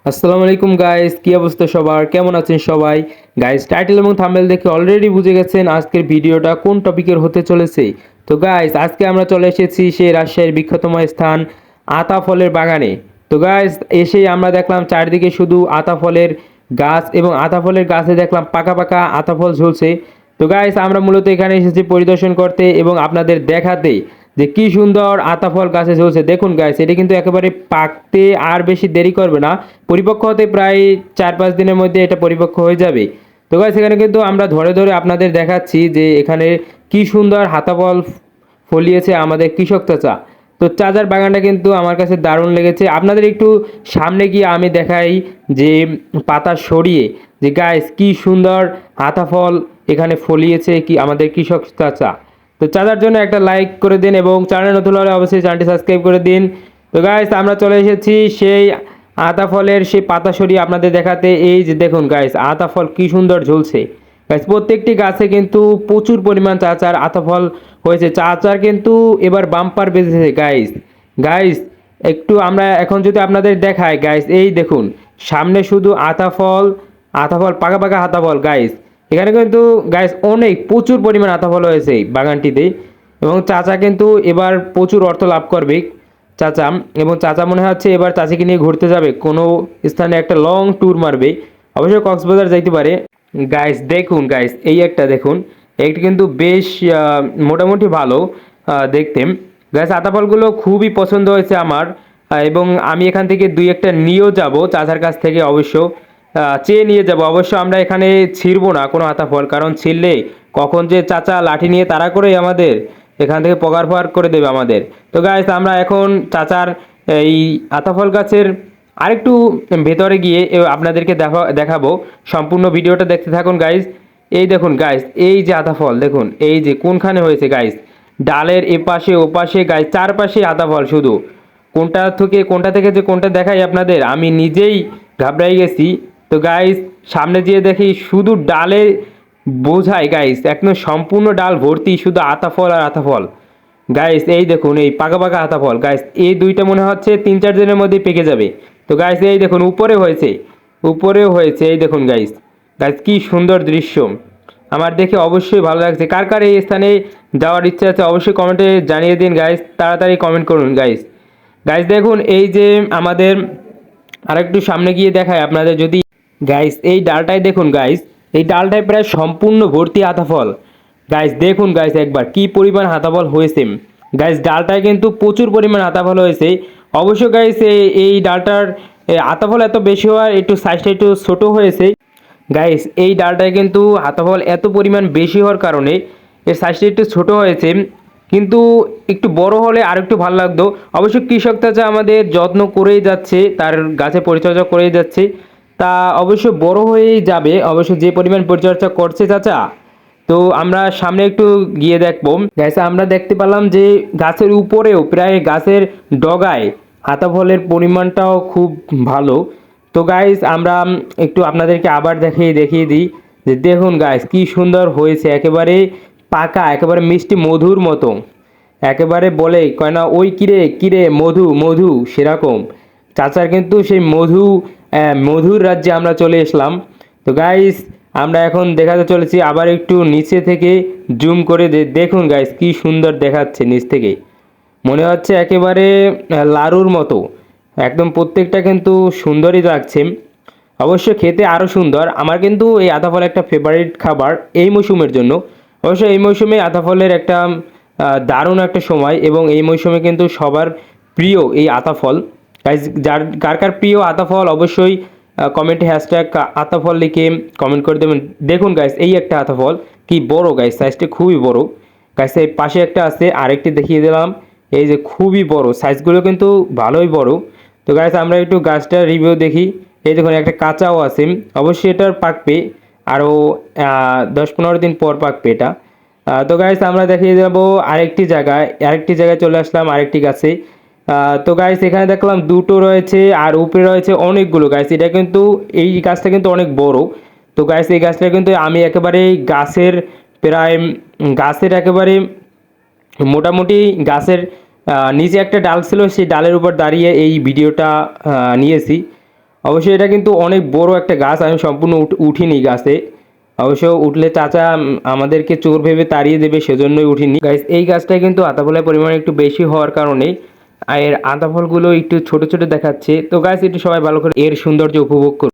আসসালামু আলাইকুম গাইস, কি অবস্থা সবার? কেমন আছেন সবাই? গাইস, টাইটেল এবং থাম্বনেল দেখে অলরেডি বুঝে গেছেন আজকের ভিডিওটা কোন টপিকের হতে চলেছে। তো গাইস, আজকে আমরা চলে এসেছি সেই রাজশাহীর বিখ্যাতম স্থান আতা ফলের বাগানে। তো গাইস, এসেই আমরা দেখলাম চারদিকে শুধু আতা ফলের গাছ এবং আতা ফলের গাছে দেখলাম পাকা পাকা আতা ফল ঝুলছে। তো গাইস, আমরা মূলত এখানে এসেছি পরিদর্শন করতে এবং আপনাদের দেখাতে যে কি সুন্দর আতা ফল গাছে ঝুলছে। দেখুন গাইস, এটা কিন্তু একেবারে পাকতে আর বেশি দেরি করবে না, পরিপক্ক হতে প্রায় 4-5 দিনের মধ্যে এটা পরিপক্ক হয়ে যাবে। তো গাইস, এখানে কিন্তু আমরা ধরে ধরে আপনাদের দেখাচ্ছি যে এখানে কি সুন্দর আতা ফল ফলিয়েছে আমাদের কৃষক চাচা। তো চাচার বাগানটা কিন্তু আমার কাছে দারুণ লেগেছে। আপনাদের একটু সামনে গিয়ে আমি দেখাই যে পাতা সরিয়ে যে গাইস কি সুন্দর আতা ফল এখানে ফলিয়েছে কি আমাদের কৃষক চাচা। তো চাচার জন্য একটা লাইক করে দিন এবং চ্যানেল নতুন হলে অবশ্যই চ্যানেলটি সাবস্ক্রাইব করে দিন। তো গাইস, আমরা চলে এসেছি সেই আতা ফলের সেই পাতা সরিয়ে আপনাদের দেখাতে। এই যে দেখুন গাইস, আতা ফল কি সুন্দর ঝুলছে। গাইস, প্রত্যেকটি গাছে কিন্তু প্রচুর পরিমাণ চাচার আতা ফল হয়েছে। চাচার কিন্তু এবার বাম্পার বেজেছে গাইস। গাইস, একটু আমরা এখন যদি আপনাদের দেখাই গাইস, এই দেখুন সামনে শুধু আতা ফল, আতা ফল, পাকা পাকা আতা ফল গাইস। এখানে কিন্তু গাইস অনেক প্রচুর পরিমাণ আতা ফল হয়েছে এই বাগানটিতে এবং চাচা কিন্তু এবার প্রচুর অর্থ লাভ করবে চাচা। এবং চাচা মনে হচ্ছে এবার চাচিকে নিয়ে ঘুরতে যাবে, কোনো স্থানে একটা লং ট্যুর মারবে, অবশ্যই কক্সবাজার যাইতে পারে। গাইস দেখুন গাইস, এই একটা দেখুন, একটি কিন্তু বেশ মোটামুটি ভালো দেখতে। গাইস, আতা ফলগুলো খুবই পছন্দ হয়েছে আমার এবং আমি এখান থেকে দুই একটা নিয়েও যাব চাচার কাছ থেকে, অবশ্য চেয়ে নিয়ে যাব। অবশ্য আমরা এখানে ছিঁড়বো না কোনো আতা ফল, কারণ ছিঁড়লে কখন যে চাচা লাঠি নিয়ে তাড়া করে আমাদের এখান থেকে পগার ফার করে দেবে আমাদের। তো গাইস, আমরা এখন চাচার এই আতা ফল গাছের আরেকটু ভেতরে গিয়ে আপনাদেরকে দেখাবো। সম্পূর্ণ ভিডিওটা দেখতে থাকুন গাইস। এই দেখুন গাইস, এই যে আতা ফল দেখুন, এই যে কোনখানে হয়েছে গাইস, ডালের এপাশে ওপাশে গাইস, চারপাশে আতা ফল শুধু। কোনটা থেকে যে কোনটা দেখাই আপনাদের, আমি নিজেই ঘাবড়াই গেছি। তো গাইস, সামনে যেয়ে দেখি শুধু ডালে বোঝাই গাইস, একদম সম্পূর্ণ ডাল ভর্তি শুধু আতা ফল আর আতা ফল। গাইস, এই দেখুন এই পাকা পাকা আতা ফল গাইস, এই দুইটা মনে হচ্ছে 3-4 দিনের মধ্যে পেকে যাবে। তো গাইস, এই দেখুন উপরে হয়েছে, উপরেও হয়েছে, এই দেখুন গাইস। গাইস, কি সুন্দর দৃশ্য, আমার দেখে অবশ্যই ভালো লাগছে। কার কার এই স্থানে যাওয়ার ইচ্ছা আছে অবশ্যই কমেন্টে জানিয়ে দিন গাইস, তাড়াতাড়ি কমেন্ট করুন গাইস। গাইস দেখুন, এই যে আমাদের আরেকটু সামনে গিয়ে দেখায় আপনাদের যদি গাইস, এই ডালটায় দেখুন গাইস, এই ডালটায় প্রায় সম্পূর্ণ ভর্তি আতা ফল। গাইস দেখুন গাইস, একবার কি পরিমাণ আতা ফল হয়েছে। গাইস, ডালটায় কিন্তু প্রচুর পরিমাণ আতা ফল হয়েছে। অবশ্য গাইস, এই ডালটার আতা ফল এত বেশি হওয়ার একটু সাইজটা একটু ছোট হয়েছে। গাইস, এই ডালটায় কিন্তু আতা ফল এত পরিমাণ বেশি হওয়ার কারণে এর সাইজটা একটু ছোট হয়েছে, কিন্তু একটু বড় হলে আর একটু ভালো লাগতো। অবশ্য কৃষক চাচা আমাদের যত্ন করেই যাচ্ছে, তার গাছে পরিচর্যা করেই যাচ্ছে, তা অবশ্য বড় হয়েই যাবে অবশ্য, যে পরিমাণ পরিচর্যা করছে চাচা। তো আমরা সামনে একটু গিয়ে দেখবো গাইস, আমরা দেখতে পেলাম যে গাছের উপরেও প্রায় গাছের ডগায় আতা ফলের পরিমাণটাও খুব ভালো। তো গাইস, আমরা একটু আপনাদেরকে আবার দেখিয়ে দিই যে দেখুন গাইস, কি সুন্দর হয়েছে, একেবারে পাকা, একেবারে মিষ্টি মধুর মতো, একেবারে বলে কয় না ওই কিরে কিরে মধু মধু, সেরকম চাচার কিন্তু সেই মধুর রাজ্যে আমরা চলে আসলাম। তো গাইস, আমরা এখন দেখাতে চলেছি আবার একটু নিচে থেকে জুম করে দেখুন গাইস, কি সুন্দর দেখাচ্ছে নিচ থেকে, মনে হচ্ছে একেবারে লাড়ুর মতো, একদম প্রত্যেকটা কিন্তু সুন্দরই লাগছে। অবশ্য খেতে আরও সুন্দর। আমার কিন্তু এই আতা ফল একটা ফেভারিট খাবার এই মৌসুমের জন্য। অবশ্য এই মৌসুমে আতা ফলের একটা দারুণ একটা সময় এবং এই মৌসুমে কিন্তু সবার প্রিয় এই আতা ফল। গাইস, কার কার প্রিয় আতা ফল অবশ্যই কমেন্টে হ্যাশট্যাগ আতা ফল লিখে কমেন্ট করে দেবেন। দেখুন গাইস, এই একটা আতা ফল কি বড় গাইস, সাইজটা খুবই বড়। গাইস, এই পাশে একটা আছে, আরেকটি দেখিয়ে দিলাম, এই যে খুবই বড়, সাইজগুলো কিন্তু ভালোই বড়। তো গাইস, আমরা একটু গাছটার রিভিউ দেখি। এই দেখুন একটা কাঁচাও আছে, অবশ্যই এটার পাকবে আরও 10-15 দিন পর পাকবে এটা। তো গাইস, আমরা দেখিয়ে যাব আরেকটি জায়গায় চলে আসলাম, আরেকটি গাছে। তো গাইস, এখানে দেখলাম দুটো রয়েছে আর উপরে রয়েছে অনেকগুলো গাইস। এটা কিন্তু এই গাছটা কিন্তু অনেক বড়। তো গাইস, এই গাছটা কিন্তু আমি একেবারে প্রায় গাছের একেবারে মোটামুটি গাছের নিচে একটা ডাল ছিল, সেই ডালের উপর দাঁড়িয়ে এই ভিডিওটা নিয়েছি। অবশ্যই এটা কিন্তু অনেক বড় একটা গাছ, আমি সম্পূর্ণ উঠিনি গাছে। অবশ্য উঠলে চাচা আমাদেরকে চোর ভেবে তাড়িয়ে দেবে, সেজন্যই উঠিনি গাইস। এই গাছটায় কিন্তু আতা ফলের পরিমাণ একটু বেশি হওয়ার কারণে এর আতা ফলগুলো একটু ছোট ছোট দেখাচ্ছে। তো গাইস একটু সবাই ভালো করে এর সৌন্দর্য উপভোগ করুন।